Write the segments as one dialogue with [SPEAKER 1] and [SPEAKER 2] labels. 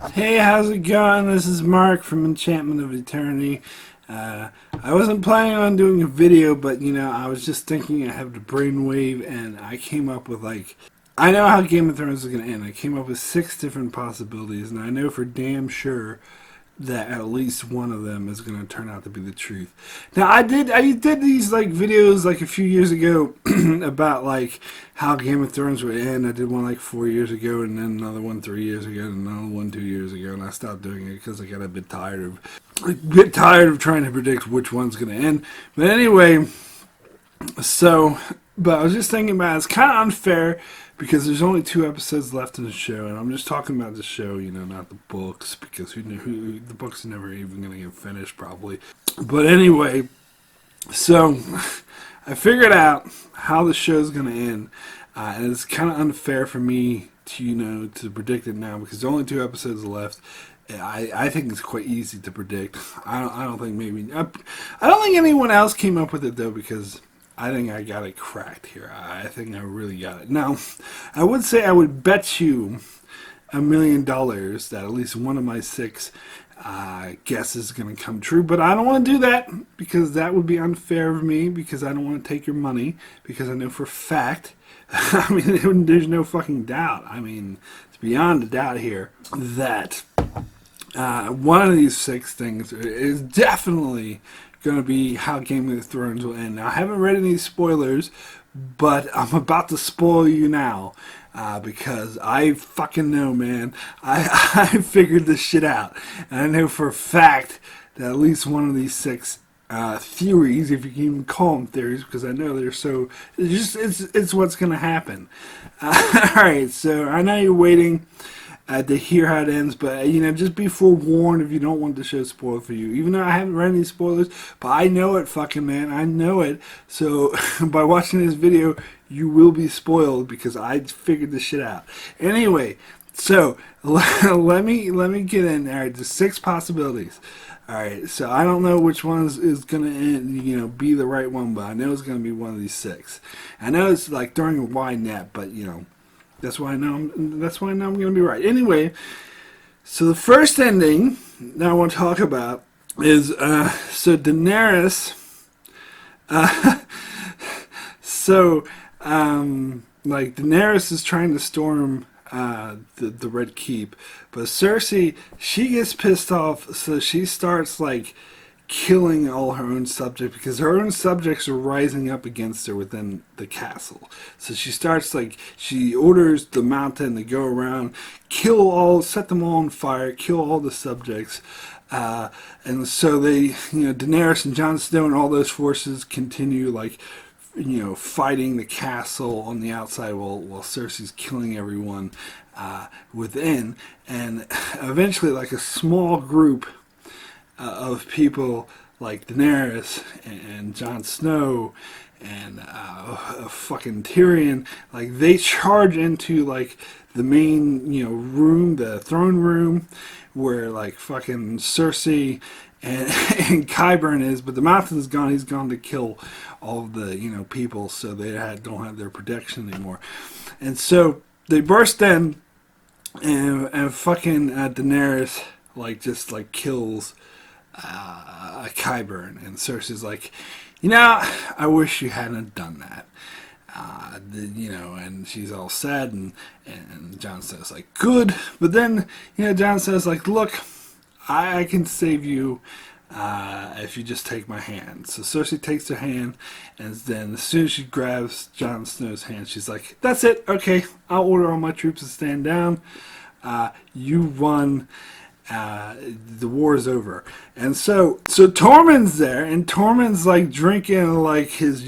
[SPEAKER 1] Hey, how's it going? This is Mark from Enchantment of Eternity. I wasn't planning on doing a video, but I was just thinking I have the brainwave, and I came up with I know how Game of Thrones is going to end. I came up with 6 different possibilities, and I know for damn sure that at least one of them is going to turn out to be the truth. Now, I did these videos a few years ago about how Game of Thrones would end. I did one 4 years ago, and then another one 3 years ago, and another one 2 years ago, and I stopped doing it because I got a bit tired of trying to predict which one's going to end. But anyway, but I was just thinking about it's kind of unfair because there's only 2 episodes left in the show, and I'm just talking about the show, not the books, because the books are never even going to get finished, probably. But anyway, so I figured out how the show's going to end, and it's kind of unfair for me to predict it now because there's only 2 episodes left. I think it's quite easy to predict. I don't think anyone else came up with it though, because I think I got it cracked here. I think I really got it. Now, I would say I would bet you $1 million that at least one of my 6 guesses is going to come true. But I don't want to do that because that would be unfair of me, because I don't want to take your money, because I know for a fact, there's no fucking doubt. It's beyond a doubt here that one of these 6 things is definitely going to be how Game of Thrones will end. Now, I haven't read any spoilers, but I'm about to spoil you now because I fucking know, man. I figured this shit out, and I know for a fact that at least one of these 6 theories, if you can even call them theories, because I know they're so. It's what's going to happen. All right, so I know you're waiting to hear how it ends, but just be forewarned if you don't want the show spoiled for you. Even though I haven't read any spoilers, but I know it, fucking man, I know it. So by watching this video, you will be spoiled because I figured this shit out. Anyway, so let me get in. All right, there's 6 possibilities. All right, so I don't know which one is gonna end, be the right one, but I know it's gonna be one of these 6. I know it's during a wide net, but That's why I know I'm going to be right. Anyway, so the first ending that I want to talk about is so Daenerys. Daenerys is trying to storm the Red Keep, but Cersei, she gets pissed off, so she starts killing all her own subjects because her own subjects are rising up against her within the castle. So she starts she orders the mountain to go around, set them all on fire, kill all the subjects. And so they, Daenerys and Jon Snow and all those forces continue fighting the castle on the outside while Cersei's killing everyone within. And eventually a small group of people like Daenerys and Jon Snow and fucking Tyrion, they charge into the main room, the throne room, where fucking Cersei and and Qyburn is, but the mountain's gone. He's gone to kill all of the people, so they don't have their protection anymore. And so they burst in, and fucking Daenerys just kills Qyburn, and Cersei's I wish you hadn't done that. And she's all sad, and Jon says good, but then Jon says look, I can save you if you just take my hand. So Cersei takes her hand, and then as soon as she grabs Jon Snow's hand, she's like, that's it, okay, I'll order all my troops to stand down, you run. The war is over. And so Tormund's there, and Tormund's drinking his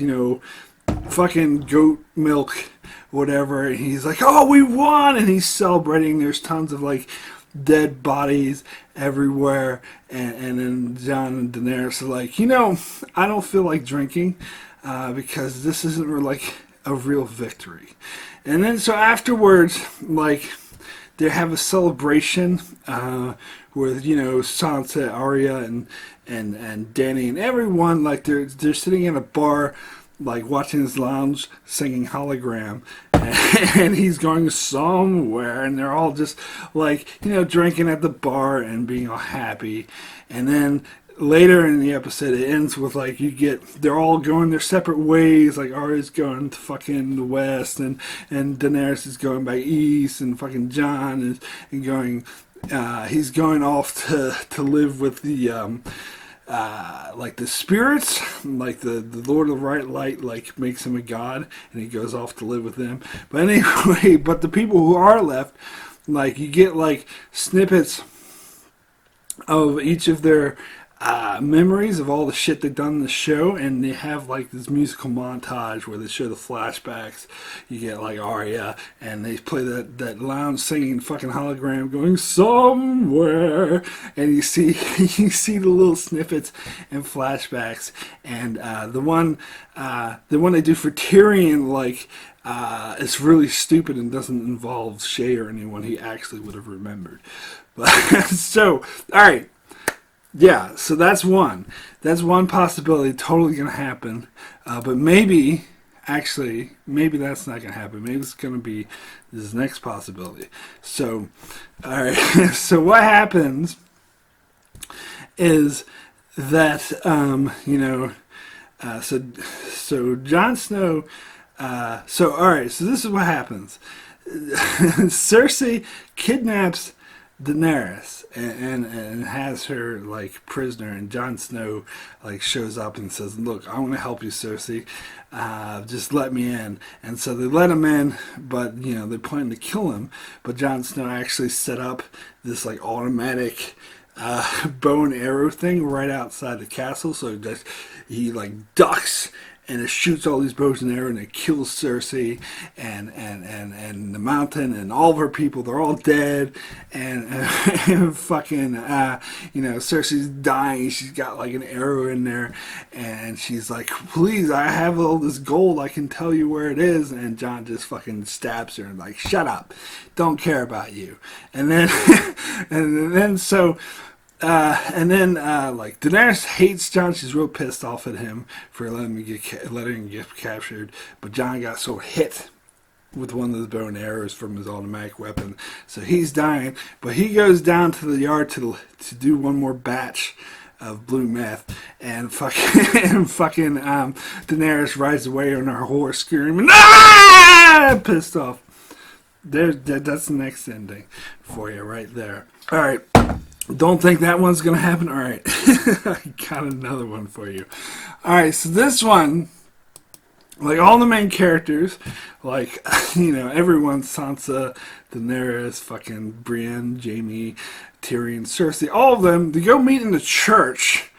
[SPEAKER 1] fucking goat milk, whatever, and he's oh, we won, and he's celebrating. There's tons of dead bodies everywhere, and then Jon and Daenerys are I don't feel like drinking because this isn't a real victory. And then so afterwards they have a celebration with Sansa, Arya, and Dany, and everyone they're sitting in a bar watching this lounge singing Hologram, and he's going somewhere, and they're all just like, drinking at the bar and being all happy. And then later in the episode, it ends with like they're all going their separate ways. Like Arya's going to fucking the west, and Daenerys is going back east, and fucking Jon is going. He's going off to live with the like the spirits, like the Lord of Right Light, like makes him a god, and he goes off to live with them. But anyway, but the people who are left, like you get like snippets of each of their memories of all the shit they've done in the show, and they have like this musical montage where they show the flashbacks. You get like Arya, and they play that lounge singing fucking hologram going somewhere, and you see the little snippets and flashbacks, and the one they do for Tyrion, like it's really stupid and doesn't involve Shay or anyone he actually would have remembered. But so all right. Yeah, so that's one. That's one possibility totally going to happen. But maybe that's not going to happen. Maybe it's going to be this next possibility. So, all right. So what happens is that, so Jon Snow, all right, so this is what happens. Cersei kidnaps Daenerys and has her like prisoner, and Jon Snow like shows up and says, "Look, I want to help you, Cersei. Just let me in." And so they let him in, but they plan to kill him. But Jon Snow actually set up this like automatic bow and arrow thing right outside the castle, so he like ducks. And it shoots all these bows and arrows, and it kills Cersei and the mountain and all of her people. They're all dead, and fucking Cersei's dying. She's got like an arrow in there, and she's like, "Please, I have all this gold. I can tell you where it is." And Jon just fucking stabs her and like, "Shut up, don't care about you." And then like Daenerys hates Jon. She's real pissed off at him for letting him get captured. But Jon got so hit with one of those bow and arrows from his automatic weapon, so he's dying. But he goes down to the yard to do one more batch of blue meth, and fucking Daenerys rides away on her horse screaming, "Ah!" Pissed off. That's the next ending for you right there. All right. Don't think that one's going to happen? All right. I got another one for you. All right, so this one, like all the main characters, like, everyone, Sansa, Daenerys, fucking Brienne, Jaime, Tyrion, Cersei, all of them, they go meet in the church.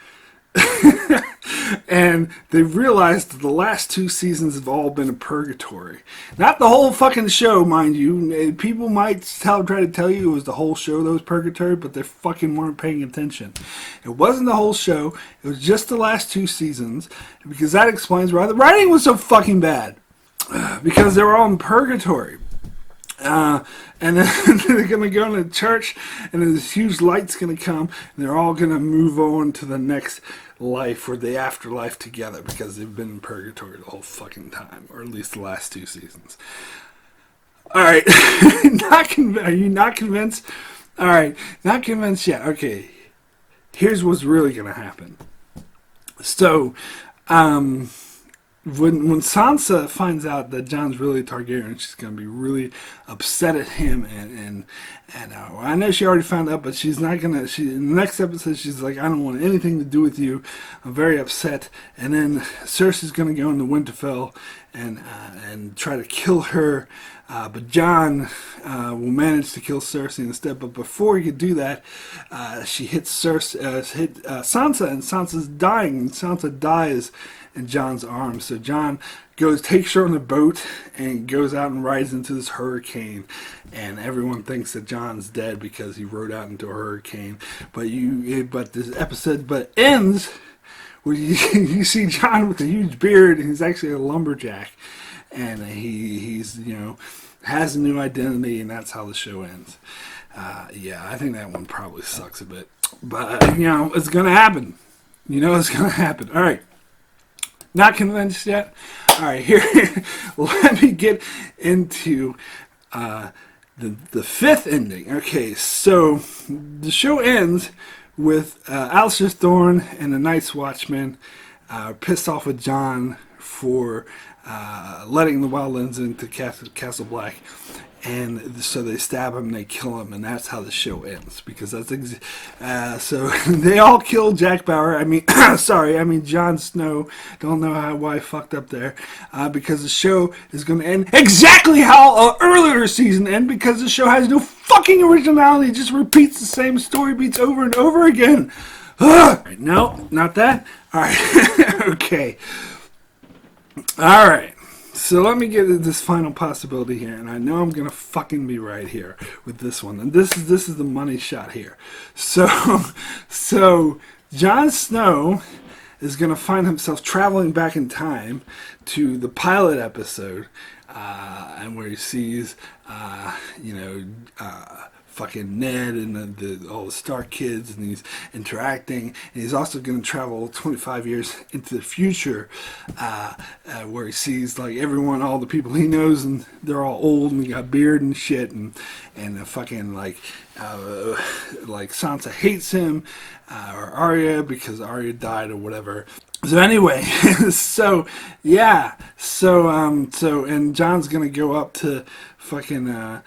[SPEAKER 1] And they realized that the last 2 seasons have all been a purgatory. Not the whole fucking show, mind you. People might try to tell you it was the whole show that was purgatory, but they fucking weren't paying attention. It wasn't the whole show. It was just the last 2 seasons, because that explains why the writing was so fucking bad. Because they were all in purgatory. And then they're going to go into church, and then this huge light's going to come, and they're all going to move on to the next life or the afterlife together, because they've been in purgatory the whole fucking time, or at least the last 2 seasons. All right. Are you not convinced? All right. Not convinced yet. Okay. Here's what's really going to happen. So, when Sansa finds out that Jon's really Targaryen, she's going to be really upset at him, and I know she already found out, but she's not going to, in the next episode, she's like, "I don't want anything to do with you, I'm very upset." And then Cersei's going to go into Winterfell and try to kill her, but Jon will manage to kill Cersei instead. But before he could do that, she hits Sansa, and Sansa's dying, and Sansa dies in Jon's arms. So Jon takes her on a boat and goes out and rides into this hurricane, and everyone thinks that Jon's dead because he rode out into a hurricane. But this episode ends where you see Jon with a huge beard, and he's actually a lumberjack, and he's has a new identity, and that's how the show ends. I think that one probably sucks a bit, but it's gonna happen. It's gonna happen. All right. Not convinced yet? All right, here, let me get into the fifth ending. Okay, so the show ends with Alistair Thorne and the Night's Watchman pissed off with John for letting the wildlands into Castle Black. And so they stab him, they kill him, and that's how the show ends. Because that's so they all kill Jack Bauer. I mean, Jon Snow. Don't know why I fucked up there. Because the show is going to end exactly how an earlier season ended. Because the show has no fucking originality. It just repeats the same story beats over and over again. Ugh. No, not that. All right. Okay. All right. So let me get this final possibility here, and I know I'm gonna fucking be right here with this one. And this is the money shot here. So Jon Snow is gonna find himself traveling back in time to the pilot episode, and where he sees, fucking Ned and all the Stark kids, and he's interacting. And he's also going to travel 25 years into the future, where he sees like everyone, all the people he knows, and they're all old and they got beard and shit, and fucking like Sansa hates him, or Arya, because Arya died or whatever. So anyway, so and John's gonna go up to fucking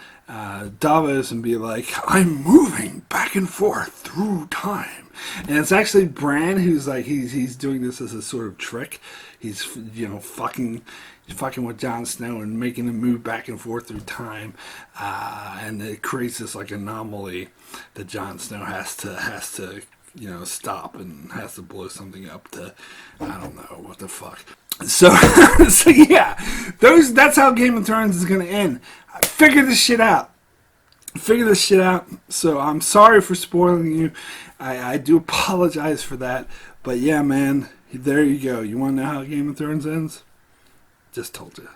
[SPEAKER 1] Davos and be like, I'm moving back and forth through time. And it's actually Bran who's like, he's doing this as a sort of trick. He's, fucking with Jon Snow and making him move back and forth through time. And it creates this like anomaly that Jon Snow has to stop, and has to blow something up to, I don't know, what the fuck. So yeah, that's how Game of Thrones is going to end. Figure this shit out. So I'm sorry for spoiling you. I do apologize for that. But yeah, man, there you go. You want to know how Game of Thrones ends? Just told you.